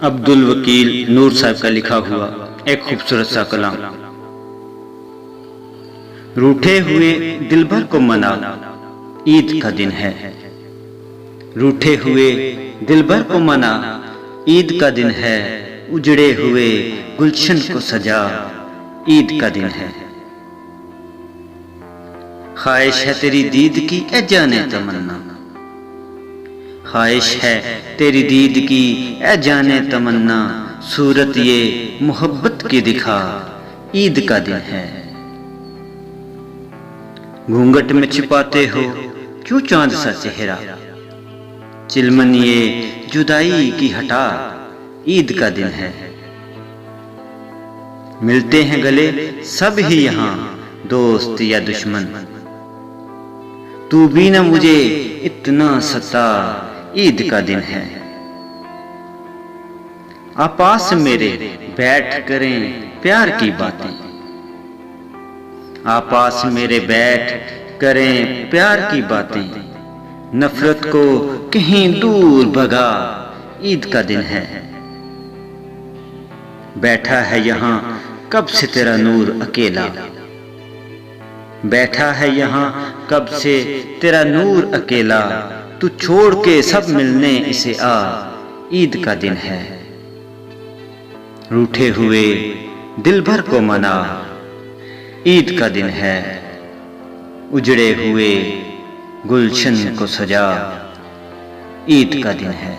अब्दुल वकील नूर साहब का लिखा हुआ एक खूबसूरत सा कलाम। रूठे हुए दिलभर को मना, ईद का दिन है। रूठे हुए दिलभर को मना, ईद का दिन है। उजड़े हुए गुलशन को सजा, ईद का दिन है। ख्वाहिश है तेरी दीद की ए जाने तमन्ना, ख्वाहिश है तेरी दीद की ए जाने तमन्ना। सूरत ये मोहब्बत की दिखा, ईद का दिन है। घूंघट में छिपाते हो क्यों चांद सा चेहरा, चिलमन ये जुदाई की हटा, ईद का दिन है। मिलते हैं गले सब ही यहाँ, दोस्त या दुश्मन। तू भी न मुझे इतना सता, ईद का दिन है। आपास मेरे बैठ करें प्यार की बातें, आपास मेरे बैठ करें प्यार की बातें। नफरत को कहीं दूर भगा, ईद का दिन है। बैठा है यहाँ कब से तेरा नूर अकेला, बैठा है यहाँ कब से तेरा नूर अकेला। तू छोड़ के सब मिलने इसे आ, ईद का दिन है। रूठे हुए दिल भर को मना, ईद का दिन है। उजड़े हुए गुलशन को सजा, ईद का दिन है।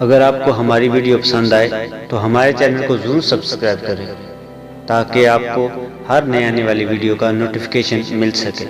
अगर आपको हमारी वीडियो पसंद आए तो हमारे चैनल को जरूर सब्सक्राइब करें, ताकि आपको हर नए आने वाली वीडियो का नोटिफिकेशन मिल सके।